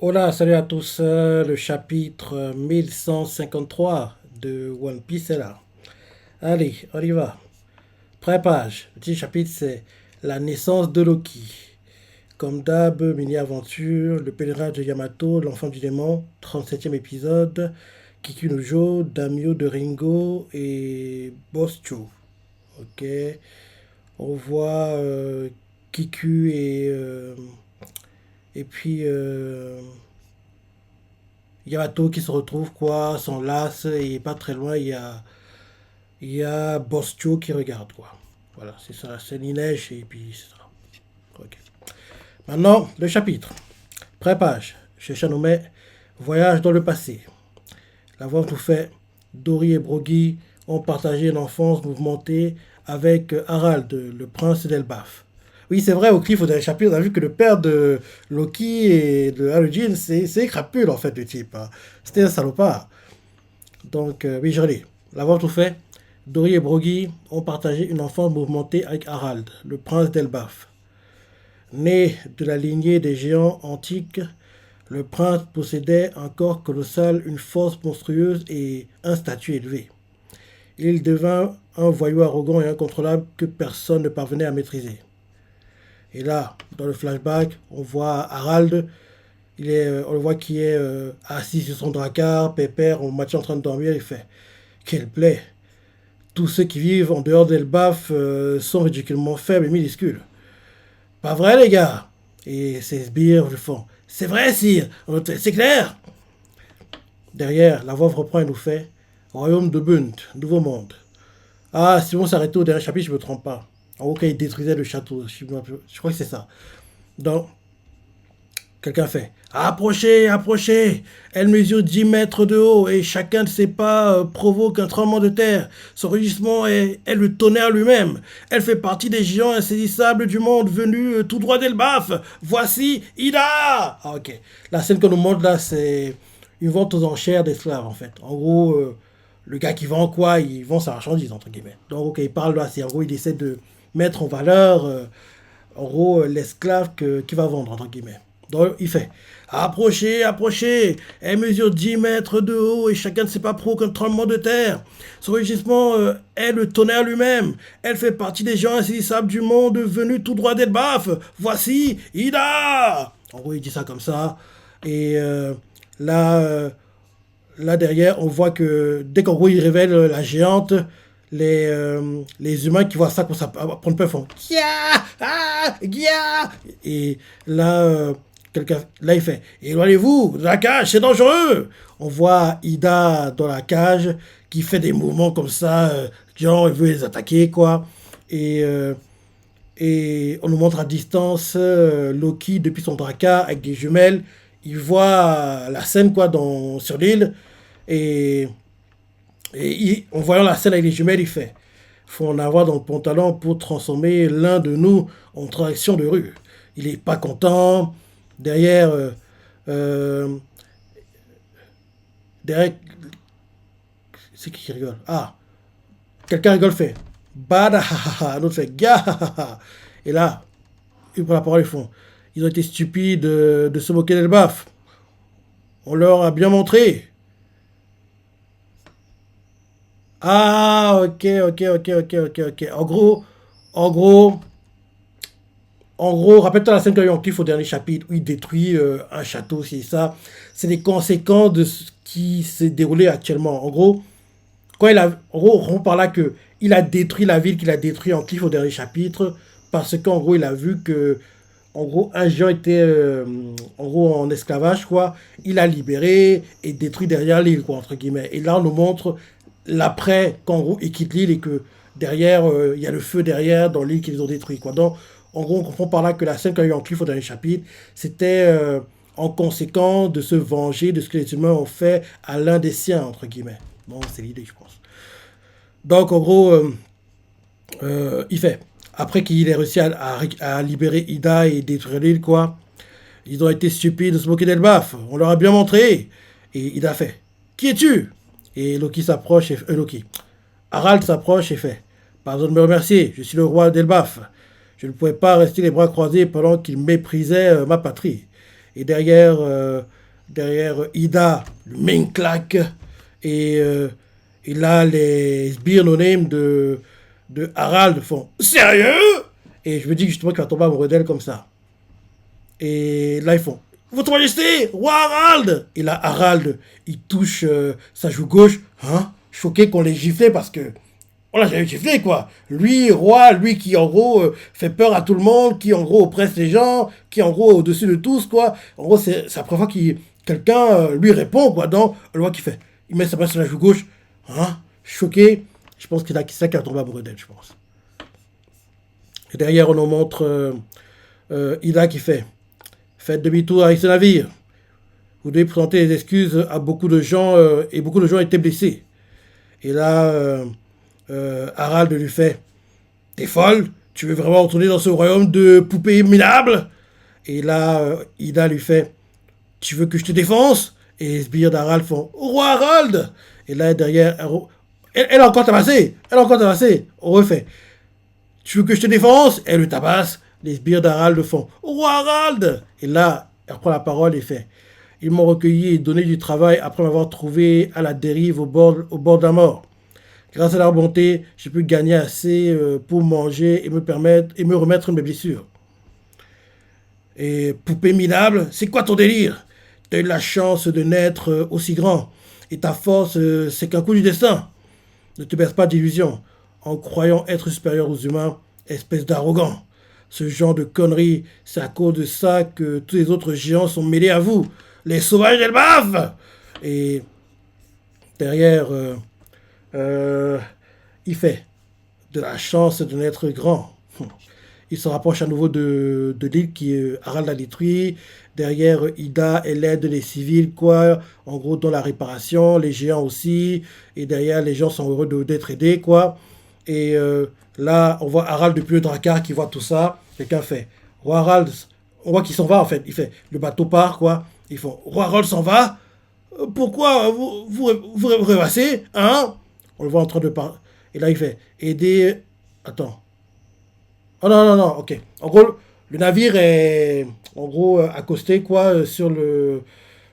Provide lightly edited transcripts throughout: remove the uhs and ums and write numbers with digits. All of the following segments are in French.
Hola, salut à tous. Le chapitre 1153 de One Piece est là. Allez, on y va. Pré-page. Le petit chapitre, c'est la naissance de Loki. Comme d'hab, mini-aventure, le pèlerin de Yamato, l'enfant du démon, 37e épisode, Kikunojo, Damio de Ringo et Boscho. Ok. On voit Kiku et puis Yamato qui se retrouve quoi, s'enlace et pas très loin il y a Bostio qui regarde quoi. Voilà, c'est ça, c'est Nineige et puis c'est ça. Ok. Maintenant, le chapitre. Pré-page. Chez Chanomet, voyage dans le passé. La voix nous fait Dory et Brogy ont partagé une enfance mouvementée avec Harald, le prince d'Elbaf. Oui, c'est vrai, au cliff d'un chapitre, on a vu que le père de Loki et de Harujin, c'est crapule en fait, le type, hein. C'était un salopard. Donc, oui, je relis. L'avoir tout fait, Dory et Brogy ont partagé une enfance mouvementée avec Harald, le prince d'Elbaf. Né de la lignée des géants antiques, le prince possédait un corps colossal, une force monstrueuse et un statut élevé. Il devint un voyou arrogant et incontrôlable que personne ne parvenait à maîtriser. Et là, dans le flashback, on voit Harald, on le voit qui est assis sur son dracard, pépère, au match en train de dormir, il fait quelle plaie. Tous ceux qui vivent en dehors d'Elbaf sont ridiculement faibles et minuscules. Pas vrai, les gars. Et ses sbires le font. C'est vrai, sire. C'est clair. Derrière, la voix reprend et nous fait Royaume de Bunt, Nouveau Monde. Ah, si on s'arrêtait au dernier chapitre, je ne me trompe pas. En gros, quand il détruisait le château. Je crois que c'est ça. Donc, quelqu'un fait approchez, approchez. Elle mesure 10 mètres de haut et chacun de ses pas provoque un tremblement de terre. Son rugissement est le tonnerre lui-même. Elle fait partie des géants insaisissables du monde venus tout droit d'Elbaf. Voici Ida. Ah, ok. La scène qu'on nous montre là, c'est une vente aux enchères d'esclaves en fait. En gros, le gars qui vend quoi, il vend sa marchandise entre guillemets. Donc, ok, il parle là, c'est en gros, il essaie de mettre en valeur, en gros, l'esclave qui va vendre entre guillemets. Donc, il fait approchez, approchez. Elle mesure 10 mètres de haut et chacun ne sait pas pro qu'un tremblement de terre. Son rugissement est le tonnerre lui-même. Elle fait partie des gens insaisissables du monde venus tout droit d'Elbaf. Voici Ida. En gros, il dit ça comme ça. Et là, là derrière, on voit que dès qu'en gros il révèle la géante, les humains qui voient ça comme ça prendre peur font Gia ah Gia et là là il fait éloignez-vous de la cage, c'est dangereux. On voit Ida dans la cage qui fait des mouvements comme ça, genre elle veut les attaquer quoi. Et et on nous montre à distance Loki depuis son dracard avec des jumelles. Il voit la scène quoi sur l'île et, en voyant la scène avec les jumelles, il fait faut en avoir dans le pantalon pour transformer l'un de nous en traction de rue. Il est pas content. Derrière, euh, derrière, c'est qui rigole? Ah, quelqu'un rigole fait Badahaha, un autre fait Gahaha. Et là, ils prennent la parole, ils font ils ont été stupides de se moquer d'Elbaf. On leur a bien montré. Ah, ok, ok, ok, ok, ok, ok. En gros, rappelle-toi la scène qu'il y a eu en cliff au dernier chapitre où il détruit un château, c'est ça. C'est les conséquences de ce qui s'est déroulé actuellement. En gros, en gros, on par là que il a détruit la ville qu'il a détruit en cliff au dernier chapitre parce qu'en gros, il a vu que en gros, un géant était en gros en esclavage, quoi. Il a libéré et détruit derrière l'île, quoi, entre guillemets. Et là, on nous montre l'après, qu'en gros, il quitte l'île et que derrière, il y a le feu derrière dans l'île qu'ils ont détruit, quoi. Donc, en gros, on comprend par là que la scène qu'il y a eu en cliff au dernier chapitre, c'était en conséquence de se venger de ce que les humains ont fait à l'un des siens, entre guillemets. Bon, c'est l'idée, je pense. Donc, en gros, il fait. Après qu'il ait réussi à libérer Ida et détruire l'île, quoi, ils ont été stupides de se moquer d'Elbaf. On leur a bien montré. Et Ida fait qui es-tu? Et Loki s'approche et. Loki. Harald s'approche et fait pardon de me remercier, je suis le roi d'Elbaf. Je ne pouvais pas rester les bras croisés pendant qu'il méprisait ma patrie. Et derrière Ida, le main claque. Et là, les sbires no name de Harald font sérieux? Et je me dis justement qu'il va tomber amoureux d'elle comme ça. Et là, ils font Votre Majesté, roi Harald! Et là, Harald, il touche sa joue gauche, hein, choqué qu'on l'ait giflé parce que on l'a jamais giflé, quoi. Lui, roi, lui qui en gros fait peur à tout le monde, qui en gros oppresse les gens, qui en gros au-dessus de tous, quoi. En gros, c'est la première fois que quelqu'un lui répond, quoi. Donc, le roi qui fait, il met sa main sur la joue gauche, hein, choqué. Je pense qu'il a qui c'est qui a tombé amoureux d'elle, je pense. Et derrière, on nous montre Ida qui fait Faites demi-tour avec ce navire. Vous devez présenter des excuses à beaucoup de gens et beaucoup de gens étaient blessés. Et là, Harald lui fait T'es folle? Tu veux vraiment retourner dans ce royaume de poupées minables? Et là, Ida lui fait Tu veux que je te défonce? Et les sbires d'Harald font Roi Harald! Et là, derrière, elle a encore tabassé. Elle a encore tabassé. On refait Tu veux que je te défonce? Elle le tabasse. Les sbires d'Harald le font Roi Harald! Et là, elle reprend la parole et fait Ils m'ont recueilli et donné du travail après m'avoir trouvé à la dérive au bord de la mort. Grâce à leur bonté, j'ai pu gagner assez pour manger et me remettre de mes blessures. Et poupée minable, c'est quoi ton délire? Tu as eu la chance de naître aussi grand. Et ta force, c'est qu'un coup du destin. Ne te baisse pas d'illusions en croyant être supérieur aux humains, espèce d'arrogant. Ce genre de conneries, c'est à cause de ça que tous les autres géants sont mêlés à vous. Les sauvages d'Elbaf! Et derrière, il fait de la chance de naître grand. Il se rapproche à nouveau de l'île qui Harald a détruit. Derrière, Ida, elle aide les civils, quoi. En gros, dans la réparation, les géants aussi. Et derrière, les gens sont heureux d'être aidés, quoi. Et là, on voit Harald depuis le Drakkar qui voit tout ça. Quelqu'un fait Roi Harald, on voit qu'il s'en va en fait. Il fait le bateau part, quoi. Ils font Roi Harald s'en va? Pourquoi vous rêvassez, hein? On le voit en train de parler. Et là, il fait aider. Attends. Oh non, non, non, ok. En gros, le navire est en gros accosté, quoi,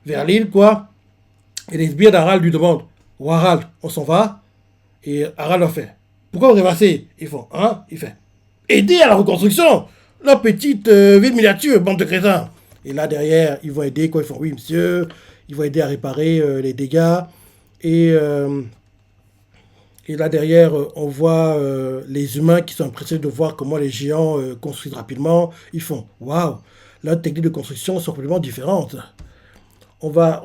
vers l'île, quoi. Et les sbires d'Harald lui demandent Oh Harald, on s'en va? Et Harald leur fait Pourquoi vous rêvassez? Ils font Hein? Il fait Aider à la reconstruction! La petite ville miniature, bande de crétins! Et là, derrière, ils vont aider, quoi. Ils font Oui, monsieur. Ils vont aider à réparer les dégâts. Et. Et là derrière, on voit les humains qui sont impressionnés de voir comment les géants construisent rapidement. Ils font Waouh, leurs techniques de construction sont complètement différentes. On va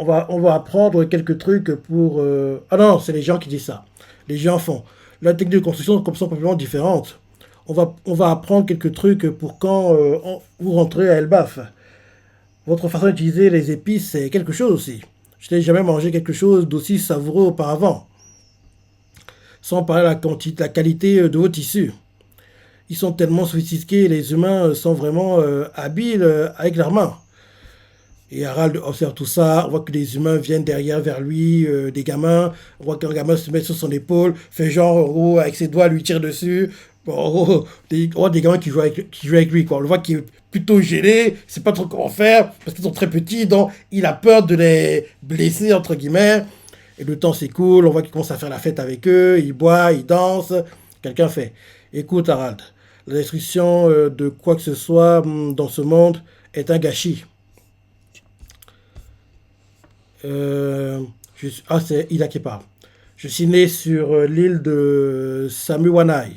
apprendre quelques trucs pour. Ah non, c'est les gens qui disent ça. Les géants font leurs techniques de construction sont complètement différentes. On va apprendre quelques trucs pour quand vous rentrez à Elbaf. Votre façon d'utiliser les épices, c'est quelque chose aussi. Je n'ai jamais mangé quelque chose d'aussi savoureux auparavant. Sans parler de la qualité de vos tissus. Ils sont tellement sophistiqués, les humains sont vraiment habiles avec leurs mains. Et Harald observe tout ça, on voit que des humains viennent derrière vers lui, des gamins, on voit qu'un gamin se met sur son épaule, fait genre, en gros, avec ses doigts, lui tire dessus. Bon, en gros, on voit des gamins qui jouent avec lui, quoi. On le voit qu'il est plutôt gêné, il sait pas trop comment faire, parce qu'ils sont très petits, donc il a peur de les blesser, entre guillemets. Et le temps s'écoule, on voit qu'il commence à faire la fête avec eux, il boit, il danse. Quelqu'un fait Écoute, Harald, la destruction de quoi que ce soit dans ce monde est un gâchis. C'est Ida qui parle. Je suis né sur l'île de Samuwanai,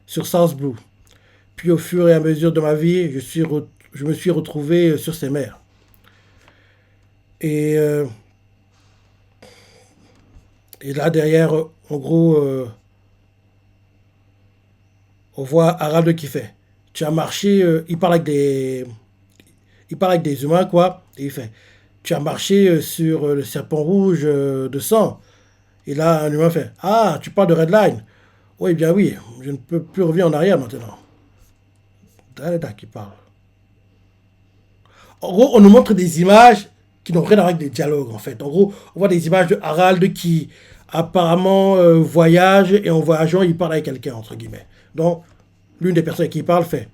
sur South Blue. Puis au fur et à mesure de ma vie, je me suis retrouvé sur ces mers. Et, euh, et là derrière, en gros, on voit Harald qui fait. Tu as marché, il parle avec des humains, quoi, et il fait. Tu as marché sur le serpent rouge de sang. Et là, un humain fait. Ah, tu parles de Redline. Oui, bien oui, je ne peux plus revenir en arrière maintenant. Daleda qui parle. En gros, on nous montre des images qui n'ont rien à voir avec des dialogues, en fait. En gros, on voit des images de Harald qui apparemment voyage et en voyageant, il parle avec quelqu'un, entre guillemets. Donc, l'une des personnes qui parle fait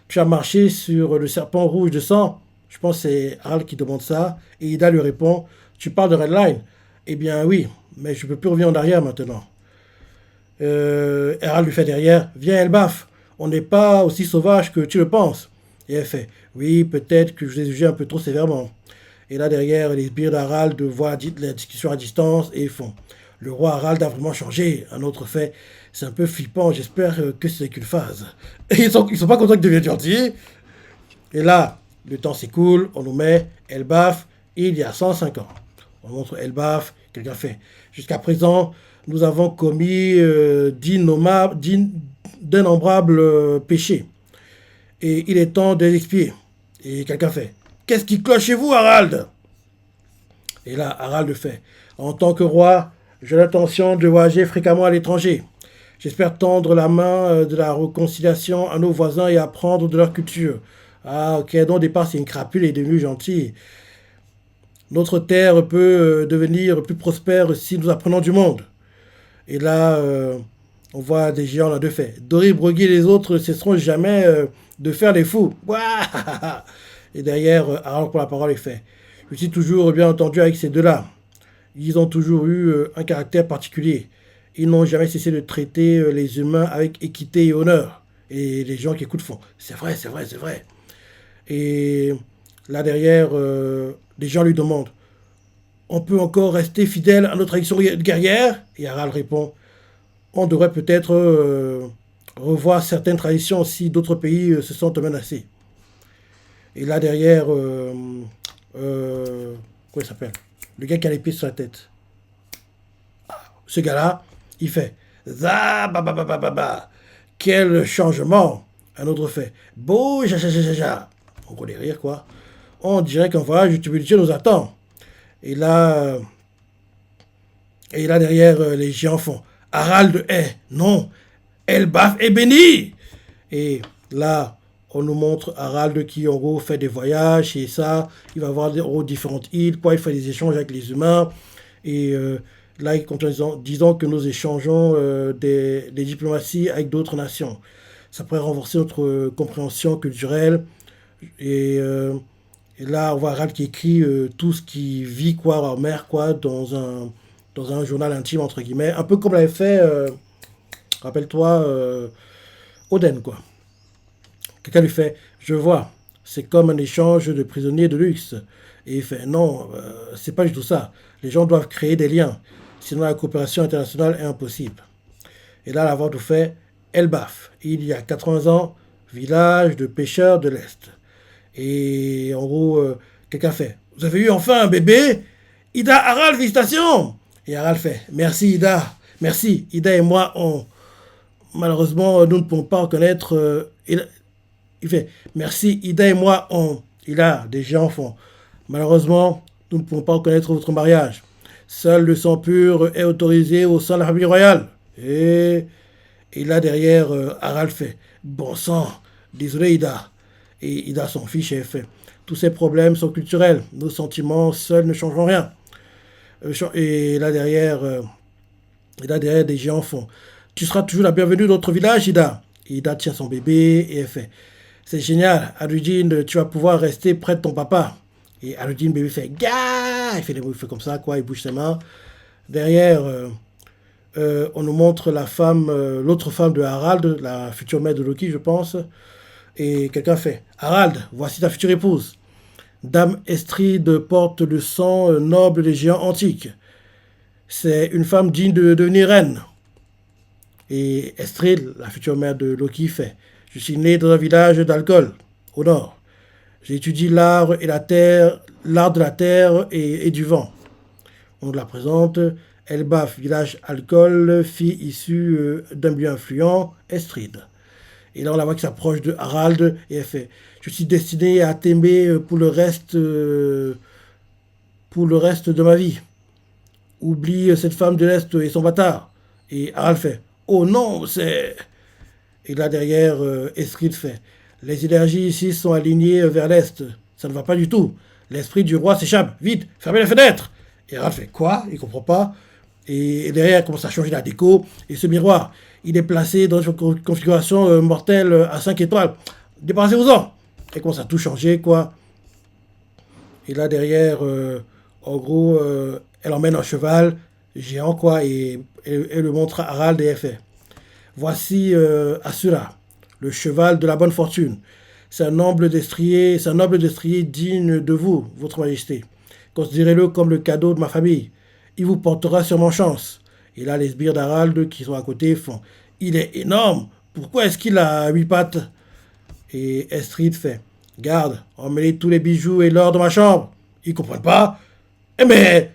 Tu as marché sur le serpent rouge de sang? Je pense que c'est Harald qui demande ça. Et Ida lui répond, tu parles de Redline? Eh bien oui, mais je ne peux plus revenir en arrière maintenant. Harald lui fait derrière, viens Elbaf, on n'est pas aussi sauvage que tu le penses. Et elle fait, oui, peut-être que je vous ai jugé un peu trop sévèrement. Et là derrière, les sbires d'Harald voient la discussion à distance et ils font, le roi Harald a vraiment changé. Un autre fait, c'est un peu flippant, j'espère que c'est qu'une phase. Et ils sont pas contents qu'il devienne gentil. Et là, le temps s'écoule, on nous met Elbaf, il y a 105 ans. On montre Elbaf, quelqu'un fait. Jusqu'à présent, nous avons commis d'innombrables péchés. Et il est temps de les expier. Et quelqu'un fait. Qu'est-ce qui cloche chez vous, Harald? Et là, Harald fait. En tant que roi, j'ai l'intention de voyager fréquemment à l'étranger. J'espère tendre la main de la réconciliation à nos voisins et apprendre de leur culture. Ah, ok, donc au départ, c'est une crapule, il est devenu gentil. Notre terre peut devenir plus prospère si nous apprenons du monde. Et là, on voit des géants là de fait. Dory, Broggy et les autres ne cesseront jamais de faire les fous. Ouah. Et derrière, Harald prend la parole et fait. Je suis toujours bien entendu avec ces deux-là. Ils ont toujours eu un caractère particulier. Ils n'ont jamais cessé de traiter les humains avec équité et honneur. Et les gens qui écoutent font. C'est vrai, c'est vrai, c'est vrai. Et là derrière, les gens lui demandent. On peut encore rester fidèle à notre tradition guerrière? Et Harald répond. On devrait peut-être revoir certaines traditions si d'autres pays se sentent menacés. Et là derrière, comment il s'appelle? Le gars qui a l'épée sur la tête. Ce gars-là, il fait za ba ba ba ba ba ba. Quel changement! Un autre fait beau ja ja ja ja ja. On connaît rire quoi. On dirait qu'un voyage de tumultueux nous attend. Et là, derrière, les géants font Harald est, non, Elbaf est béni. Et là, on nous montre Harald qui, en gros, fait des voyages et ça, il va voir différentes îles, quoi, il fait des échanges avec les humains. Et là, il continue en disant que nous échangeons des diplomaties avec d'autres nations. Ça pourrait renforcer notre compréhension culturelle. Et là, on voit Harald qui écrit tout ce qu'il vit, quoi, en mer, quoi, dans un journal intime, entre guillemets. Un peu comme l'avait fait, rappelle-toi, Oden, quoi. Quelqu'un lui fait, je vois, c'est comme un échange de prisonniers de luxe. Et il fait, non, c'est pas du tout ça. Les gens doivent créer des liens. Sinon, la coopération internationale est impossible. Et là, la voix nous fait, Elbaf, il y a 80 ans, village de pêcheurs de l'Est. Et en gros, quelqu'un fait, vous avez eu enfin un bébé? Ida, Harald, félicitations! Et Harald fait, merci Ida, merci. Ida et moi, malheureusement, nous ne pouvons pas reconnaître... il fait, merci Ida et moi, il a des gens font. Malheureusement, nous ne pouvons pas reconnaître votre mariage. Seul le sang pur est autorisé au sein de la famille royale. Et là derrière, Harald fait, bon sang, désolé Ida. Et Ida s'en fiche et elle fait, tous ces problèmes sont culturels. Nos sentiments seuls ne changeront rien. Et là derrière, des géants font, tu seras toujours la bienvenue dans notre village, Ida. Et Ida tient son bébé et elle fait, c'est génial, Aludine, tu vas pouvoir rester près de ton papa. Et Aludine, bébé fait, gars, il fait des bruits, il fait comme ça, quoi, il bouge ses mains. Derrière, on nous montre la femme, l'autre femme de Harald, la future mère de Loki, je pense. Et quelqu'un fait, Harald, voici ta future épouse. Dame Estride porte le sang noble des géants antiques. C'est une femme digne de devenir reine. Et Estride, la future mère de Loki, fait, je suis né dans un village d'alcool, au nord. J'ai étudié l'art et la terre, l'art de la terre et du vent. On la présente, Elbaf, village alcool, fille issue d'un milieu influent, Estride. Et là, on la voit qui s'approche de Harald et elle fait, je suis destinée à t'aimer pour le reste de ma vie. Oublie cette femme de l'Est et son bâtard. Et Harald fait, oh non, c'est... Et là derrière, Estride fait, les énergies ici sont alignées vers l'Est. Ça ne va pas du tout. L'esprit du roi s'échappe. Vite, fermez les fenêtres. Et Harald fait, quoi? Il comprend pas. Et derrière, il commence à changer la déco. Et ce miroir, il est placé dans une configuration mortelle à 5 étoiles. Débarrassez-vous-en. Et commence à tout changer, quoi. Et là, derrière, en gros, elle emmène un cheval géant, quoi, et elle le montre à Harald et elle fait. Voici Asura, le cheval de la bonne fortune. C'est un noble destrier digne de vous, votre majesté. Considérez-le comme le cadeau de ma famille. Il vous portera sûrement chance. Et là, les sbires d'Harald qui sont à côté font. Il est énorme. Pourquoi est-ce qu'il a 8 pattes? Et Estrid fait. Garde, emmenez tous les bijoux et l'or dans ma chambre. Ils comprennent pas. Eh mais,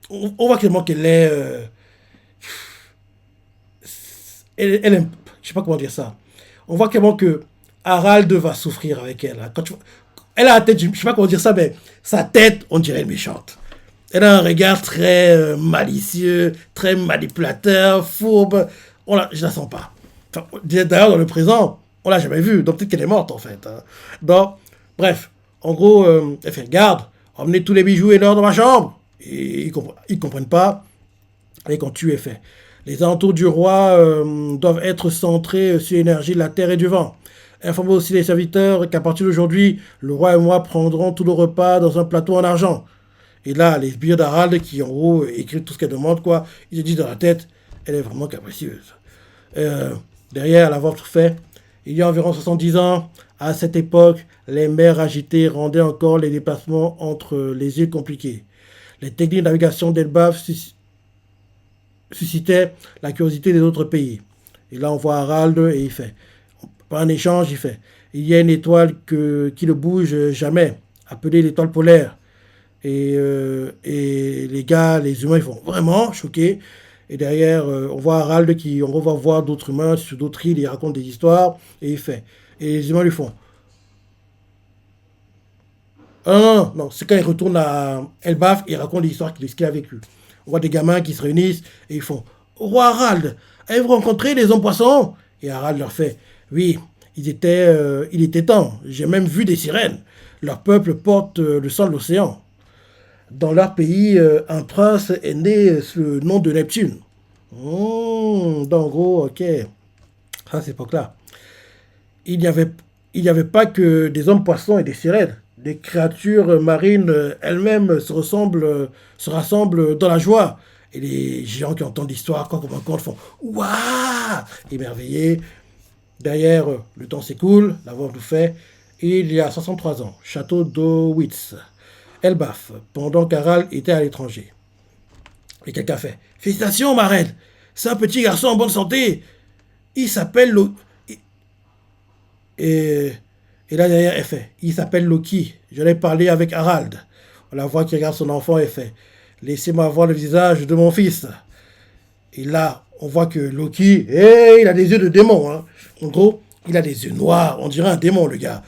on voit clairement qu'elle est, elle aime, je sais pas comment dire ça. On voit clairement que Harald va souffrir avec elle, hein. Elle a la tête, je sais pas comment dire ça, mais sa tête, on dirait une méchante. Elle a un regard très malicieux, très manipulateur, fourbe. Je la sens pas. Enfin, d'ailleurs, dans le présent, on l'a jamais vue, donc peut-être qu'elle est morte en fait, hein. Donc, bref, en gros, elle fait garde, emmenez tous les bijoux et l'or dans ma chambre. Et ils comprennent pas. Et quand tu es fait. Les alentours du roi doivent être centrés sur l'énergie de la terre et du vent. Informez aussi les serviteurs qu'à partir d'aujourd'hui, le roi et moi prendrons tout le repas dans un plateau en argent. Et là, les sbires d'Harald qui, en gros, écrivent tout ce qu'elle demande, quoi, ils se disent dans la tête, elle est vraiment capricieuse. Derrière, l'avoir tout fait, il y a environ 70 ans, à cette époque, les mers agitées rendaient encore les déplacements entre les îles compliqués. Les techniques de navigation d'Elbaf suscitait la curiosité des autres pays. Et là, on voit Harald et il fait. Par un échange, il fait. Il y a une étoile qui ne bouge jamais, appelée l'étoile polaire. Et les gars, les humains, ils font vraiment choqués. Et derrière, on voit Harald on va voir d'autres humains sur d'autres îles, il raconte des histoires, et il fait. Et les humains lui font. Ah, non, non, non, c'est quand il retourne à Elbaf, il raconte l'histoire de ce qu'il a vécu. On voit des gamins qui se réunissent et ils font Roi Harald, avez-vous rencontré les hommes poissons? Et Harald leur fait oui, il était temps, j'ai même vu des sirènes. Leur peuple porte le sang de l'océan. Dans leur pays, un prince est né sous le nom de Neptune. Donc, en gros, ok, à cette époque-là, il n'y avait, il n'y avait pas que des hommes poissons et des sirènes. Des créatures marines elles-mêmes se rassemblent dans la joie. Et les géants qui entendent l'histoire, quand on raconte, font Waouh émerveillés. Derrière, le temps s'écoule, la voix nous fait. Et il y a 63 ans, château d'Owitz, Elbaf, pendant qu'Harald était à l'étranger. Et quelqu'un fait Félicitations, ma reine, c'est un petit garçon en bonne santé. Il s'appelle Et, et là derrière, elle fait, il s'appelle Loki. Je l'ai parlé avec Harald. On la voit qui regarde son enfant et fait, laissez-moi voir le visage de mon fils. Et là, on voit que Loki, il a des yeux de démon, hein. En gros, il a des yeux noirs. On dirait un démon, le gars.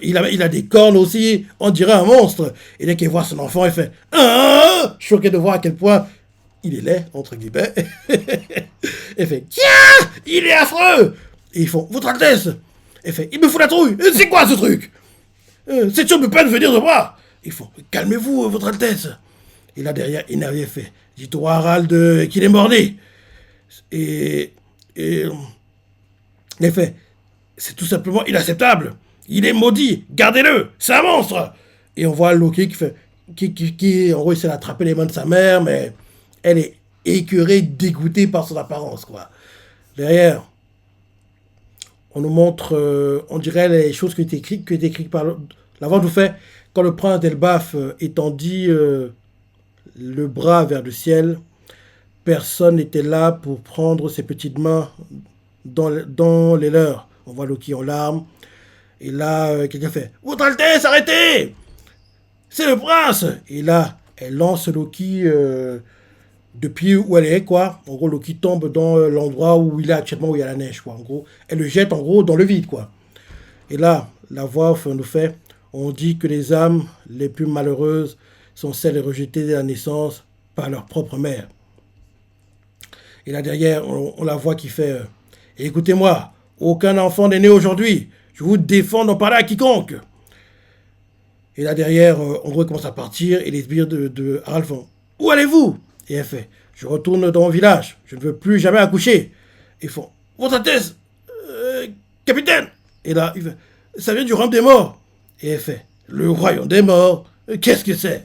Il a des cornes aussi. On dirait un monstre. Et dès qu'il voit son enfant, il fait, choqué de voir à quel point il est laid, entre guillemets. Il fait, tiens, il est affreux. Et ils font, votre Altesse. Elle fait, il me fout la trouille. C'est quoi ce truc? Cette chose ne peut pas venir de moi. Ils font, calmez-vous, votre Altesse. Et là derrière, énervé, fait, dites au Harald qu'il est mort-né. Et il fait, c'est tout simplement inacceptable. Il est maudit. Gardez-le. C'est un monstre. Et on voit Loki qui fait, qui en gros, essaie d'attraper les mains de sa mère, mais elle est écœurée, dégoûtée par son apparence, quoi. Derrière, on nous montre, on dirait les choses qui étaient écrites par l'avant nous fait quand le prince d'Elbaf étendit le bras vers le ciel. Personne n'était là pour prendre ses petites mains dans les leurs. On voit Loki en larmes. Et là, quelqu'un fait Votre Altesse, arrêtez! C'est le prince! Et là, elle lance Loki depuis où elle est, quoi. En gros, Loki tombe dans l'endroit où il est actuellement, où il y a la neige, quoi. En gros, elle le jette, en gros, dans le vide, quoi. Et là, la voix nous fait on dit que les âmes les plus malheureuses sont celles rejetées dès la naissance par leur propre mère. Et là, derrière, on la voit qui fait écoutez-moi, aucun enfant n'est né aujourd'hui. Je vous défends d'en parler à quiconque. Et là, derrière, en gros, il commence à partir et les sbires de Harald font où allez-vous? Et elle fait je retourne dans mon village. Je ne veux plus jamais accoucher. Ils font votre Altesse, capitaine. Et là, il fait ça vient du royaume des morts. Et elle fait, le royaume des morts, qu'est-ce que c'est?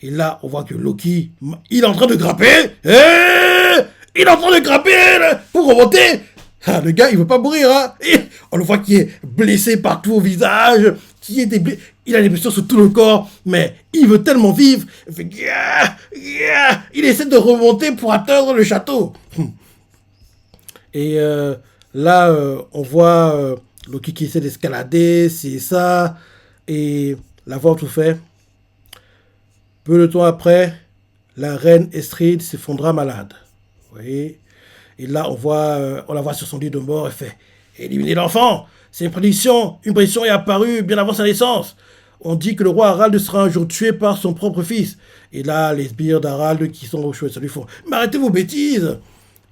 Et là, on voit que Loki, il est en train de grimper. Il est en train de grimper là, pour remonter. Ah, le gars, il veut pas mourir. Hein. Et on le voit qu'il est blessé partout au visage. Il a des blessures sur tout le corps. Mais il veut tellement vivre. Il fait... Il essaie de remonter pour atteindre le château. Et là, on voit Loki qui essaie d'escalader. C'est ça. Et la voix tout fait. Peu de temps après, la reine Estrid s'effondra malade. Vous voyez. Et là, on la voit sur son lit de mort, elle fait éliminer l'enfant. C'est une prédiction est apparue bien avant sa naissance. On dit que le roi Harald sera un jour tué par son propre fils. Et là, les sbires d'Harald qui sont au choix, ça lui font mais arrêtez vos bêtises.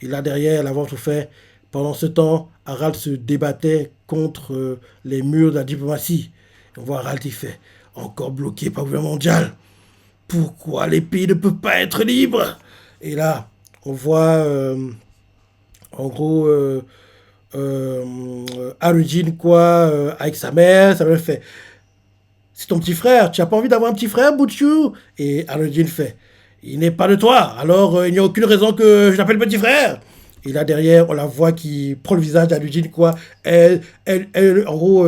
Et là, derrière, la voix tout fait. Pendant ce temps, Harald se débattait contre les murs de la diplomatie. Et on voit Harald qui fait encore bloqué par le gouvernement mondial. Pourquoi les pays ne peuvent pas être libres? Et là, on voit en gros Arujin quoi avec sa mère, ça me fait c'est ton petit frère, tu n'as pas envie d'avoir un petit frère, Butchu? Et Arujin fait il n'est pas de toi, alors il n'y a aucune raison que je l'appelle petit frère. Et là derrière, on la voit qui prend le visage d'Arujin quoi, en gros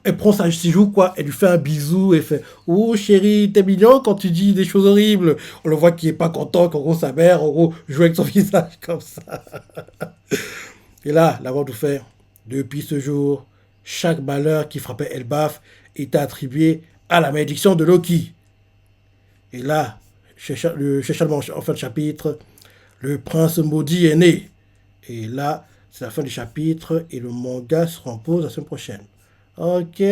elle prend ses joues, quoi, elle lui fait un bisou, et fait oh chérie, t'es mignon quand tu dis des choses horribles. On le voit qu'il est pas content, qu'en gros sa mère, en gros, joue avec son visage comme ça. Et là, la voix nous fait depuis ce jour, chaque malheur qui frappait Elbaf était attribué à la malédiction de Loki. Et là, en fin de chapitre, le prince maudit est né. Et là, c'est la fin du chapitre et le manga se repose la semaine prochaine. Ok.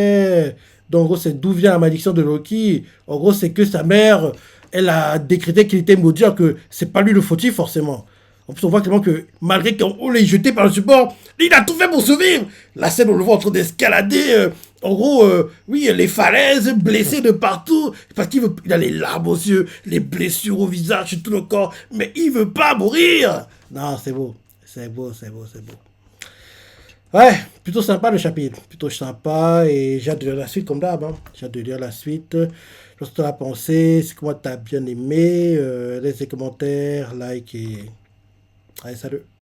Donc, en gros, c'est d'où vient la malédiction de Loki. En gros, c'est que sa mère, elle a décrété qu'il était maudit, alors que c'est pas lui le fautif, forcément. En plus, on voit clairement que, malgré qu'on l'ait jeté par le support, il a tout fait pour survivre. La scène, on le voit en train d'escalader. En gros, oui, les falaises, blessé de partout. Parce il a les larmes aux yeux, les blessures au visage, sur tout le corps. Mais il veut pas mourir. Non, c'est beau. C'est beau, c'est beau, c'est beau. Ouais, plutôt sympa le chapitre, plutôt sympa et j'ai hâte de lire la suite comme d'hab. Hein. J'ai hâte de lire la suite. Je sais ce que tu as pensé, c'est comment tu as bien aimé, laisse des commentaires, like et... Allez, salut.